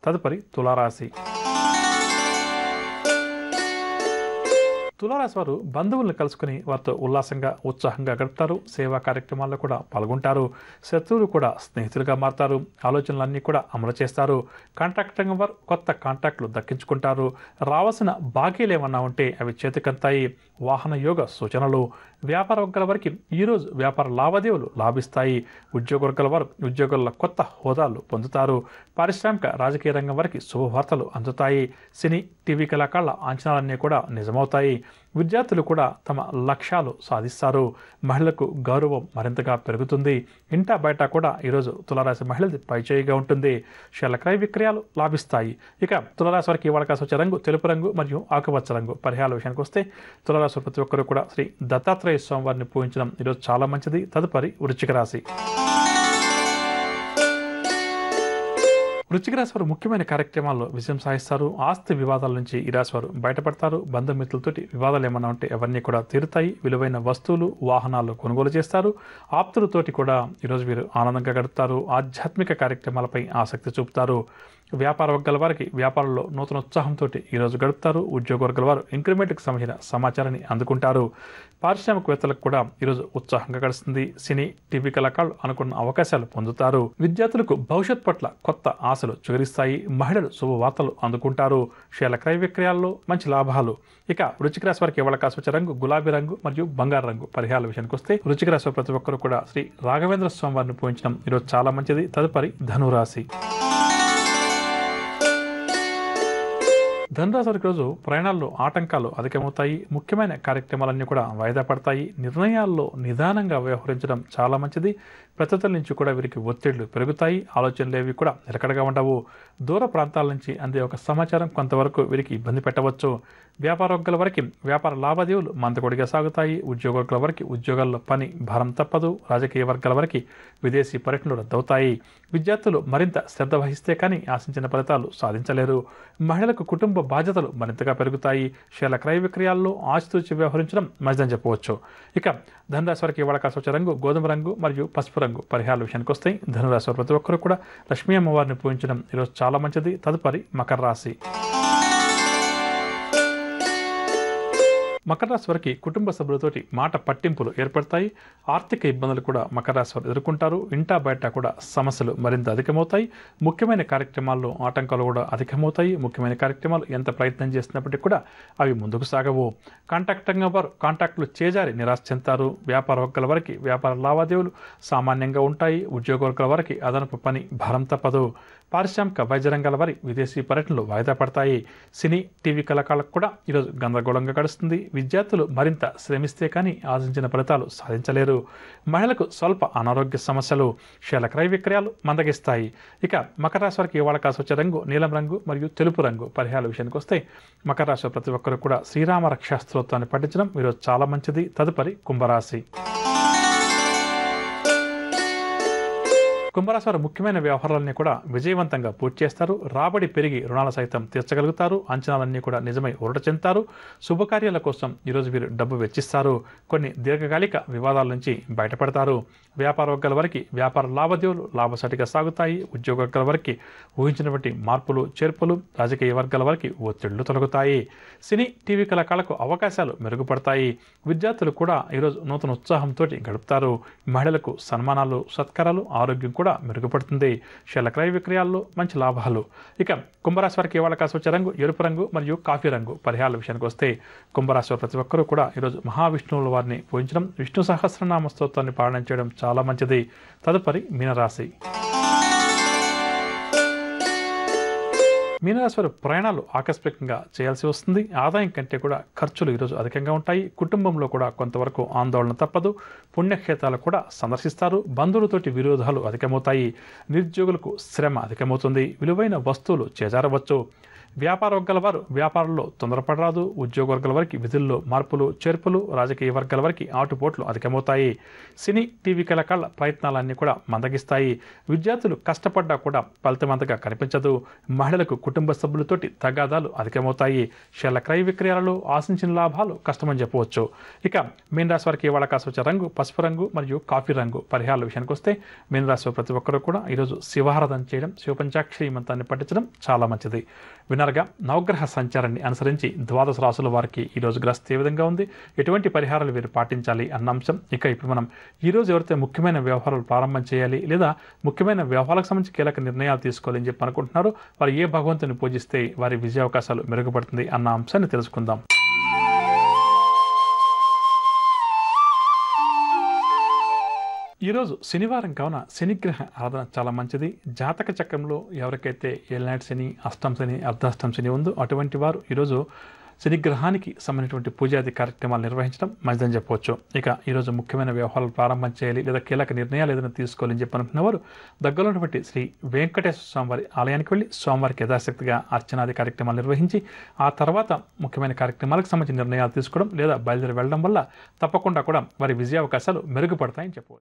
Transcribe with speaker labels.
Speaker 1: తదుపరి తులారాశి. తులారాశి వారు బంధువులను కలుసుకుని వారితో ఉల్లాసంగా ఉత్సాహంగా గడుపుతారు. సేవా కార్యక్రమాల్లో కూడా పాల్గొంటారు. శత్రువులు కూడా స్నేహితులుగా మారుతారు. ఆలోచనలన్నీ కూడా అమలు చేస్తారు. కాంట్రాక్ట్ రంగం వారు కొత్త కాంట్రాక్టులు దక్కించుకుంటారు. రావాల్సిన బాకీలు ఏమన్నా ఉంటే అవి చేతికంతాయి. వాహన యోగ సూచనలు. వ్యాపార వర్గాల వారికి ఈరోజు వ్యాపార లావాదేవీలు లాభిస్తాయి. ఉద్యోగ వర్గాల వారు ఉద్యోగాల్లో కొత్త హోదాలు పొందుతారు. పారిశ్రామిక రాజకీయ రంగం వారికి శుభవార్తలు అందుతాయి. సినీ టీవీ కళాకారుల అంచనాలన్నీ కూడా నిజమవుతాయి. విద్యార్థులు కూడా తమ లక్ష్యాలు సాధిస్తారు. మహిళలకు గౌరవం మరింతగా పెరుగుతుంది. ఇంటా బయట కూడా ఈరోజు తులారాశి మహిళది పైచేయిగా ఉంటుంది. షేర్ల క్రయ విక్రయాలు లాభిస్తాయి. ఇక తులారాశి వారికి ఇవాళ కాసి వచ్చే రంగు తెలుపు రంగు మరియు ఆకుపచ్చ రంగు. పరిహారాల విషయానికి వస్తే తులారాశి ప్రతి ఒక్కరూ కూడా శ్రీ దత్తాత్రేయ స్వామి వారిని పూజించడం ఈరోజు చాలా మంచిది. తదుపరి వృశ్చిక రాశి. వృశ్చిక రాశి వారు ముఖ్యమైన కార్యక్రమాల్లో విజయం సాధిస్తారు. ఆస్తి వివాదాల నుంచి ఈ రాశి వారు బయటపడతారు. బంధుమిత్రులతోటి వివాదాలు ఏమన్నా ఉంటే అవన్నీ కూడా తీరుతాయి. విలువైన వస్తువులు వాహనాలు కొనుగోలు చేస్తారు. ఆప్తులతోటి కూడా ఈరోజు వీరు ఆనందంగా గడుపుతారు. ఆధ్యాత్మిక కార్యక్రమాలపై ఆసక్తి చూపుతారు. వ్యాపార వర్గాల వారికి వ్యాపారంలో నూతన ఉత్సాహంతో ఈరోజు గడుపుతారు. ఉద్యోగ వర్గాల వారు ఇంక్రిమెంట్కి సంబంధించిన సమాచారాన్ని అందుకుంటారు. పారిశ్రామికవేత్తలకు కూడా ఈరోజు ఉత్సాహంగా గడుస్తుంది. సినీ టీవీ కళాకారులు అనుకున్న అవకాశాలు పొందుతారు. విద్యార్థులకు భవిష్యత్ పట్ల కొత్త ఆశలు చిగురిస్తాయి. మహిళలు శుభవార్తలు అందుకుంటారు. షేర్ల క్రయ విక్రయాల్లో మంచి లాభాలు. ఇక వృశ్చిక రాశి వారికి ఇవాళ కాసి వచ్చే రంగు గులాబీ రంగు మరియు బంగారు రంగు. పరిహారాల విషయానికి వస్తే వృశ్చిక రాశి ప్రతి ఒక్కరు కూడా శ్రీ రాఘవేంద్ర స్వామి వారిని పూజించడం ఈరోజు చాలా మంచిది. తదుపరి ధనురాశి. ధనురాశి వారికి రోజు ప్రయాణాల్లో ఆటంకాలు అధికమవుతాయి. ముఖ్యమైన కార్యక్రమాలన్నీ కూడా వాయిదా పడతాయి. నిర్ణయాల్లో నిదానంగా వ్యవహరించడం చాలా మంచిది. ప్రతితల నుంచి కూడా వీరికి ఒత్తిళ్లు పెరుగుతాయి. ఆలోచనలు ఏవి కూడా నిలకడగా ఉండవు. దూర ప్రాంతాల నుంచి అందే ఒక సమాచారం కొంతవరకు వీరికి ఇబ్బంది పెట్టవచ్చు. వ్యాపార వర్గాల వారికి వ్యాపార లావాదేవీలు మందకొడిగా సాగుతాయి. ఉద్యోగ వర్గాల వారికి ఉద్యోగాల్లో పని భారం తప్పదు. రాజకీయ వర్గాల వారికి విదేశీ పర్యటనలు రద్దవుతాయి. విద్యార్థులు మరింత శ్రద్ధ వహిస్తే కానీ ఆశించిన ఫలితాలు సాధించలేరు. మహిళలకు కుటుంబ బాధ్యతలు మరింతగా పెరుగుతాయి. షేర్ల క్రయ విక్రయాల్లో ఆచితూచి వ్యవహరించడం మంచిదని చెప్పవచ్చు. ఇక ధనురాశి వారికి ఇవాళ కాసి వచ్చే రంగు గోధుమ రంగు మరియు పసుపు రంగు. పరిహారాల విషయానికి వస్తాయి ధనురాశి వారు ప్రతి ఒక్కరు కూడా లక్ష్మీ అమ్మవారిని పూజించడం ఈరోజు చాలా మంచిది. తదుపరి మకర రాశి. మకర రాశి వారికి కుటుంబ సభ్యులతోటి మాట పట్టింపులు ఏర్పడతాయి. ఆర్థిక ఇబ్బందులు కూడా మకర రాశి వారు ఎదుర్కొంటారు. ఇంటా బయట కూడా సమస్యలు మరింత అధికమవుతాయి. ముఖ్యమైన కార్యక్రమాల్లో ఆటంకాలు కూడా అధికమవుతాయి. ముఖ్యమైన కార్యక్రమాలు ఎంత ప్రయత్నం చేసినప్పటికీ కూడా అవి ముందుకు సాగవు. కాంట్రాక్ట్ రంగం వారు కాంట్రాక్టులు చేజారి నిరాశ చెందుతారు. వ్యాపార వర్గాల వారికి వ్యాపార లావాదేవీలు సామాన్యంగా ఉంటాయి. ఉద్యోగ వర్గాల వారికి అదనపు పని భారం తప్పదు. పారిశ్రామిక వైద్య రంగాల వారి విదేశీ పర్యటనలు వాయిదా పడతాయి. సినీ టీవీ కళాకారులకు కూడా ఈరోజు గందరగోళంగా గడుస్తుంది. విద్యార్థులు మరింత శ్రమిస్తే కానీ ఆశించిన ఫలితాలు సాధించలేరు. మహిళలకు స్వల్ప అనారోగ్య సమస్యలు. షేర్ల క్రయ విక్రయాలు మందగిస్తాయి. ఇక మకర రాశి వారికి ఇవాళ కాసి వచ్చే రంగు నీలం రంగు మరియు తెలుపు రంగు. పరిహారాల విషయానికి వస్తే మకర రాశి ప్రతి ఒక్కరు కూడా శ్రీరామ రక్షా స్తోత్రాన్ని పఠించడం ఈరోజు చాలా మంచిది. తదుపరి కుంభరాశి. కుంభరాశి వారు ముఖ్యమైన వ్యవహారాలన్నీ కూడా విజయవంతంగా పూర్తి చేస్తారు. రాబడి పెరిగి రుణాలు సైతం తీర్చగలుగుతారు. అంచనాలన్నీ కూడా నిజమై ఊరట చెందుతారు. శుభకార్యాల కోసం ఈరోజు వీరు డబ్బు వెచ్చిస్తారు. కొన్ని దీర్ఘకాలిక వివాదాల నుంచి బయటపడతారు. వ్యాపార వర్గాల వారికి వ్యాపార లావాదేవీలు లాభసాటిగా సాగుతాయి. ఉద్యోగ వర్గాల వారికి ఊహించినటువంటి మార్పులు చేర్పులు. రాజకీయ వర్గాల వారికి ఒత్తిళ్లు తొలగుతాయి. సినీ టీవీ కళాకారులకు అవకాశాలు మెరుగుపడతాయి. విద్యార్థులు కూడా ఈరోజు నూతన ఉత్సాహంతో గడుపుతారు. మహిళలకు సన్మానాలు సత్కారాలు ఆరోగ్యం కూడా మెరుగుపడుతుంది. షేర్ల క్రయ విక్రయాల్లో మంచి లాభాలు. ఇక కుంభరాశి వారికి ఇవాళ కాసి వచ్చే రంగు ఎరుపు రంగు మరియు కాఫీ రంగు. పరిహారాల విషయానికి వస్తే కుంభరాశి వారు ప్రతి ఒక్కరూ కూడా ఈరోజు మహావిష్ణువుల వారిని పూజించడం విష్ణు సహస్రనామ స్తోత్రాన్ని పారాయణ చేయడం చాలా మంచిది. తదుపరి మీనరాశి. మీనరాశి వారు ప్రయాణాలు ఆకస్మికంగా చేయాల్సి వస్తుంది. ఆదాయం కంటే కూడా ఖర్చులు ఈరోజు అధికంగా ఉంటాయి. కుటుంబంలో కూడా కొంతవరకు ఆందోళన తప్పదు. పుణ్యక్షేత్రాలు కూడా సందర్శిస్తారు. బంధువులతోటి విరోధాలు అధికమవుతాయి. నిరుద్యోగులకు శ్రమ అధికమవుతుంది. విలువైన వస్తువులు చేజారవచ్చు. వ్యాపార వర్గాల వారు వ్యాపారంలో తొందరపడరాదు. ఉద్యోగ వర్గాల వారికి విధుల్లో మార్పులు చేర్పులు. రాజకీయ వర్గాల వారికి ఆటుపోట్లు అధికమవుతాయి. సినీ టీవీ కళాకారుల ప్రయత్నాలన్నీ కూడా మందగిస్తాయి. విద్యార్థులు కష్టపడ్డా కూడా ఫలితం అంతగా కనిపించదు. మహిళలకు కుటుంబ సభ్యులతోటి తగాదాలు అధికమవుతాయి. షేర్ల క్రయ విక్రయాలలో ఆశించిన లాభాలు కష్టమని చెప్పవచ్చు. ఇక మీనరాశి వారికి ఇవాళ కాస్త వచ్చే రంగు పసుపు రంగు మరియు కాఫీ రంగు. పరిహారాల విషయానికి వస్తే మీనరాశి ప్రతి ఒక్కరూ కూడా ఈరోజు శివారాధన చేయడం, శివపంచాక్షరి మంత్రాన్ని పఠించడం చాలా మంచిది. వినరగా నవగ్రహ సంచారాన్ని అనుసరించి ద్వాదశ రాశుల వారికి ఈరోజు గ్రస్థ ఏ విధంగా ఉంది, ఎటువంటి పరిహారాలు వీరు పాటించాలి అన్న అంశం. ఇక ఇప్పుడు మనం ఈరోజు ఎవరైతే ముఖ్యమైన వ్యవహారాలు ప్రారంభం చేయాలి లేదా ముఖ్యమైన వ్యవహారాలకు సంబంధించి కీలక నిర్ణయాలు తీసుకోవాలని చెప్పి అనుకుంటున్నారో వారు ఏ భగవంతుని పూజిస్తే వారి విజయ అవకాశాలు మెరుగుపడుతుంది అన్న అంశాన్ని తెలుసుకుందాం. ఈరోజు శనివారం కావున శనిగ్రహ ఆరాధన చాలా మంచిది. జాతక చక్రంలో ఎవరికైతే ఏలినాటి శని, అష్టం శని, అర్ధాష్టం శని ఉందో అటువంటి వారు ఈరోజు శనిగ్రహానికి సంబంధించినటువంటి పూజాది కార్యక్రమాలు నిర్వహించడం మంచిదని చెప్పవచ్చు. ఇక ఈరోజు ముఖ్యమైన వ్యవహారాలు ప్రారంభం చేయాలి లేదా కీలక నిర్ణయాలు ఏదైనా తీసుకోవాలని చెప్పి అనుకున్న వారు దగ్గరలో ఉన్నటువంటి శ్రీ వెంకటేశ్వర స్వామివారి ఆలయానికి వెళ్ళి స్వామివారికి యథాశక్తిగా అర్చనాది కార్యక్రమాలు నిర్వహించి ఆ తర్వాత ముఖ్యమైన కార్యక్రమాలకు సంబంధించిన నిర్ణయాలు తీసుకోవడం లేదా బయలుదేరి వెళ్ళడం వల్ల తప్పకుండా కూడా వారి విజయావకాశాలు మెరుగుపడతాయని చెప్పవచ్చు.